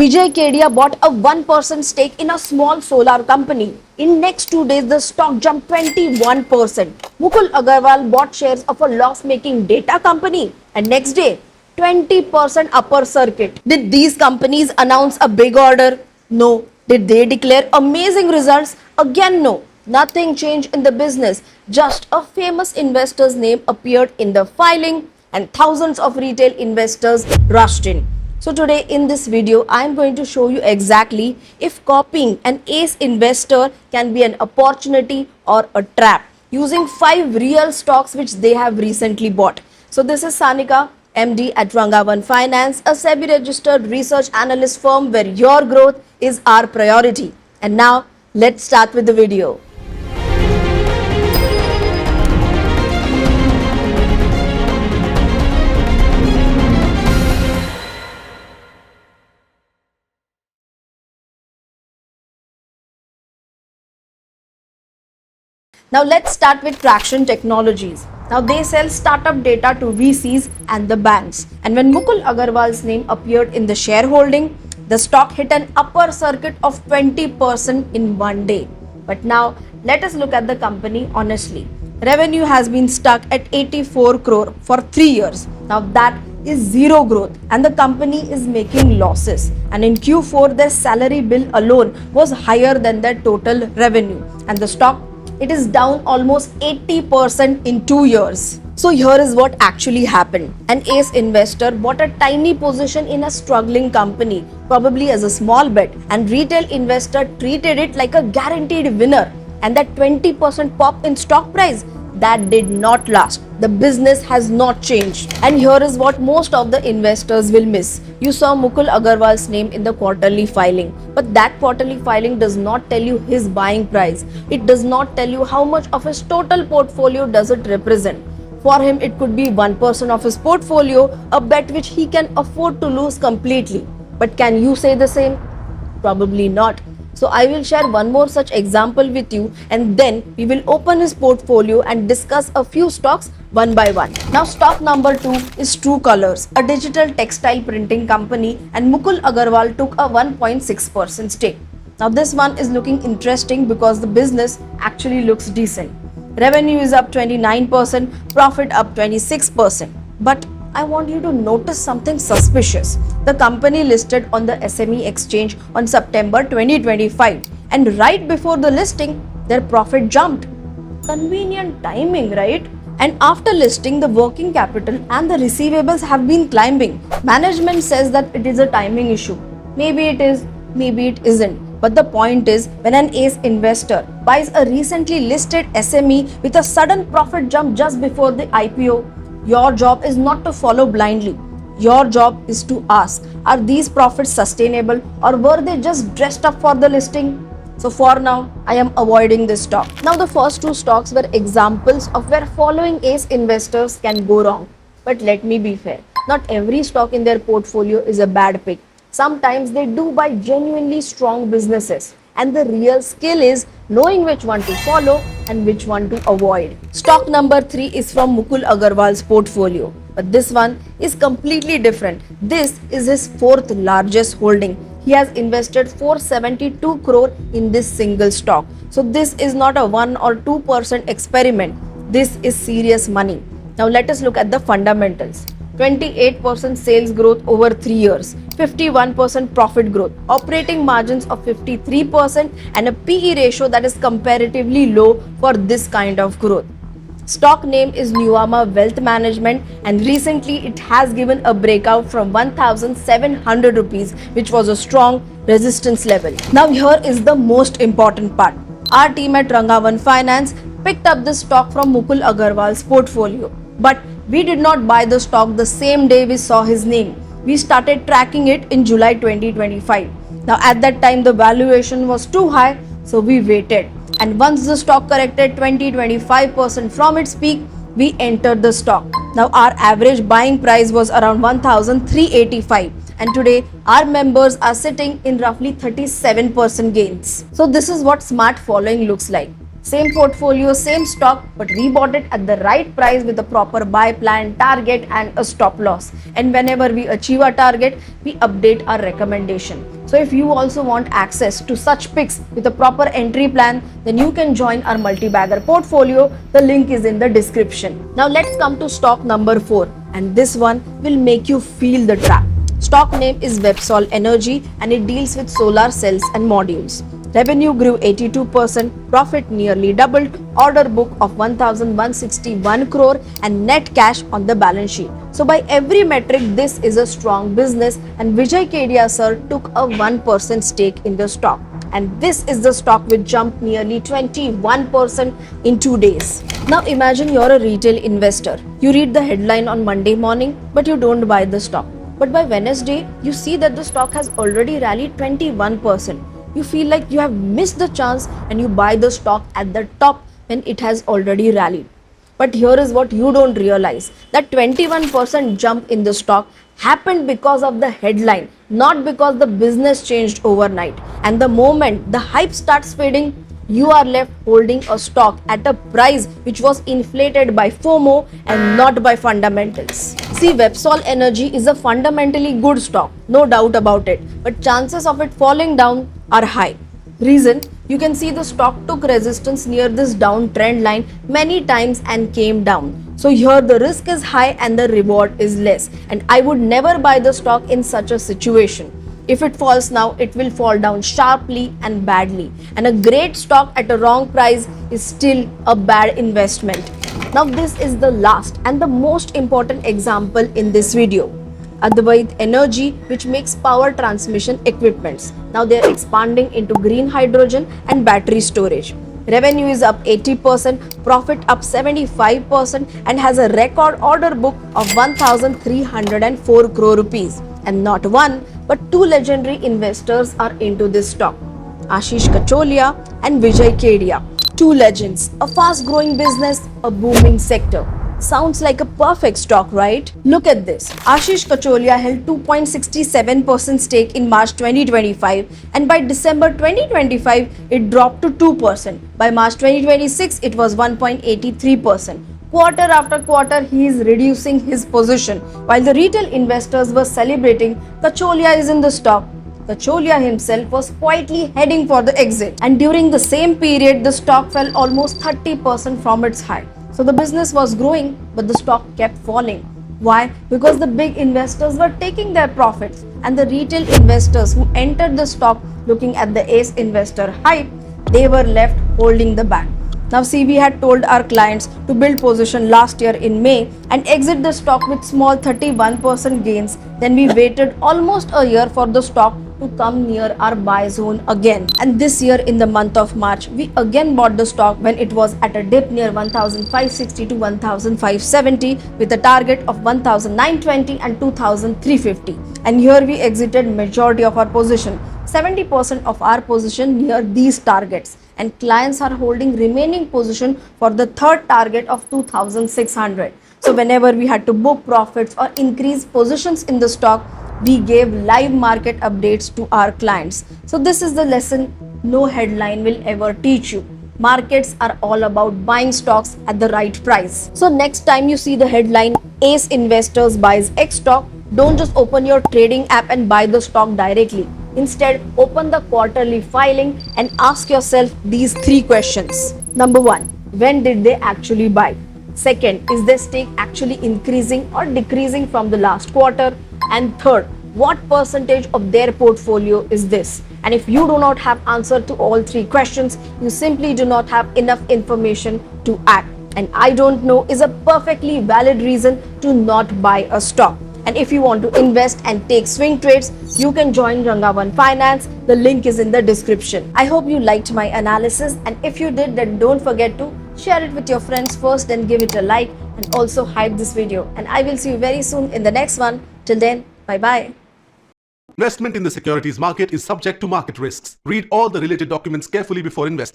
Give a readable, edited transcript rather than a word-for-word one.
Vijay Kedia bought a 1% stake in a small solar company. In next 2 days, the stock jumped 21%. Mukul Agarwal bought shares of a loss-making data company, and next day, 20% upper circuit. Did these companies announce a big order? No. Did they declare amazing results? Again, no. Nothing changed in the business. Just a famous investor's name appeared in the filing, and thousands of retail investors rushed in. So today in this video, I am going to show you exactly if copying an ace investor can be an opportunity or a trap using 5 real stocks which they have recently bought. So this is Sanika, MD at Rangavan Finance, a SEBI registered research analyst firm where your growth is our priority. And now let's start with the video. Now let's start with Traction Technologies. Now they sell startup data to VCs and the banks. And when Mukul Agarwal's name appeared in the shareholding, the stock hit an upper circuit of 20% in one day. But now let us look at the company honestly. Revenue has been stuck at 84 crore for 3 years. Now that is zero growth and the company is making losses. And in Q4, their salary bill alone was higher than their total revenue. And the stock, it is down almost 80% in 2 years. So here is what actually happened. An ace investor bought a tiny position in a struggling company, probably as a small bet, and retail investor treated it like a guaranteed winner. And that 20% pop in stock price, that did not last. The business has not changed. And here is what most of the investors will miss. You saw Mukul Agarwal's name in the quarterly filing, but that quarterly filing does not tell you his buying price. It does not tell you how much of his total portfolio does it represent. For him, it could be 1% of his portfolio, a bet which he can afford to lose completely. But can you say the same? Probably not. So I will share one more such example with you, and then we will open his portfolio and discuss a few stocks one by one. Now stock number 2 is True Colors, a digital textile printing company, and Mukul Agarwal took a 1.6% stake. Now this one is looking interesting because the business actually looks decent. Revenue is up 29%, profit up 26%. But I want you to notice something suspicious. The company listed on the SME exchange on September 2025, and right before the listing, their profit jumped. Convenient timing, right? And after listing, the working capital and the receivables have been climbing. Management says that it is a timing issue. Maybe it is, maybe it isn't. But the point is, when an ace investor buys a recently listed SME with a sudden profit jump just before the IPO, your job is not to follow blindly. Your job is to ask, are these profits sustainable or were they just dressed up for the listing? So for now, I am avoiding this stock. Now the first 2 stocks were examples of where following ace investors can go wrong. But let me be fair, not every stock in their portfolio is a bad pick. Sometimes they do buy genuinely strong businesses. And the real skill is knowing which one to follow and which one to avoid. Stock number 3 is from Mukul Agarwal's portfolio. But this one is completely different. This is his 4th largest holding. He has invested 472 crore in this single stock. So this is not a 1 or 2% experiment. This is serious money. Now let us look at the fundamentals. 28% sales growth over 3 years, 51% profit growth, operating margins of 53%, and a PE ratio that is comparatively low for this kind of growth. Stock name is Nuvama Wealth Management, and recently it has given a breakout from 1,700 rupees, which was a strong resistance level. Now here is the most important part. Our team at Rangavan Finance picked up this stock from Mukul Agarwal's portfolio. But we did not buy the stock the same day we saw his name. We started tracking it in July 2025. Now at that time the valuation was too high, so we waited. And once the stock corrected 20-25% from its peak, we entered the stock. Now our average buying price was around 1,385, and today our members are sitting in roughly 37% gains. So this is what smart following looks like. Same portfolio, same stock, but we bought it at the right price with a proper buy plan, target, and a stop loss. And whenever we achieve our target, we update our recommendation. So if you also want access to such picks with a proper entry plan, then you can join our multi-bagger portfolio. The link is in the description. Now let's come to stock number 4, and this one will make you feel the trap. Stock name is Websol Energy and it deals with solar cells and modules. Revenue grew 82%, profit nearly doubled, order book of 1,161 crore and net cash on the balance sheet. So by every metric, this is a strong business, and Vijay Kedia sir took a 1% stake in the stock. And this is the stock which jumped nearly 21% in 2 days. Now imagine you're a retail investor. You read the headline on Monday morning, but you don't buy the stock. But by Wednesday, you see that the stock has already rallied 21%. You feel like you have missed the chance and you buy the stock at the top when it has already rallied. But here is what you don't realize, that 21% jump in the stock happened because of the headline, not because the business changed overnight. And the moment the hype starts fading, you are left holding a stock at a price which was inflated by FOMO and not by fundamentals. See, Websol Energy is a fundamentally good stock, no doubt about it, but chances of it falling down are high. Reason, you can see the stock took resistance near this downtrend line many times and came down. So here the risk is high and the reward is less, and I would never buy the stock in such a situation. If it falls now, it will fall down sharply and badly, and a great stock at a wrong price is still a bad investment. Now this is the last and the most important example in this video. Advait Energy, which makes power transmission equipments. Now they are expanding into green hydrogen and battery storage. Revenue is up 80%, profit up 75%, and has a record order book of 1,304 crore rupees. And not one, but two legendary investors are into this stock, Ashish Kacholia and Vijay Kedia. Two legends, a fast-growing business, a booming sector. Sounds like a perfect stock, right? Look at this. Ashish Kacholia held 2.67% stake in March 2025, and by December 2025, it dropped to 2%. By March 2026, it was 1.83%. Quarter after quarter, he is reducing his position. While the retail investors were celebrating, Kacholia is in the stock. Kacholia himself was quietly heading for the exit, and during the same period, the stock fell almost 30% from its high. So the business was growing, but the stock kept falling. Why? Because the big investors were taking their profits, and the retail investors who entered the stock looking at the ace investor hype, they were left holding the bag. Now see, we had told our clients to build position last year in May and exit the stock with small 31% gains. Then we waited almost a year for the stock to come near our buy zone again. And this year in the month of March, we again bought the stock when it was at a dip near 1,560 to 1,570 with a target of 1,920 and 2,350. And here we exited majority of our position, 70% of our position near these targets. And clients are holding remaining position for the third target of 2,600. So whenever we had to book profits or increase positions in the stock, we gave live market updates to our clients. So this is the lesson no headline will ever teach you. Markets are all about buying stocks at the right price. So next time you see the headline Ace Investors buys X stock, don't just open your trading app and buy the stock directly. Instead, open the quarterly filing and ask yourself these 3 questions. Number 1, when did they actually buy? Second, is their stake actually increasing or decreasing from the last quarter? And third, what percentage of their portfolio is this? And if you do not have answer to all 3 questions, you simply do not have enough information to act. And I don't know is a perfectly valid reason to not buy a stock. And if you want to invest and take swing trades, you can join Rangavan Finance. The link is in the description. I hope you liked my analysis, and if you did, then don't forget to share it with your friends first, then give it a like and also hype this video. And I will see you very soon in the next one. Till then, bye-bye. Investment in the securities market is subject to market risks. Read all the related documents carefully before investing.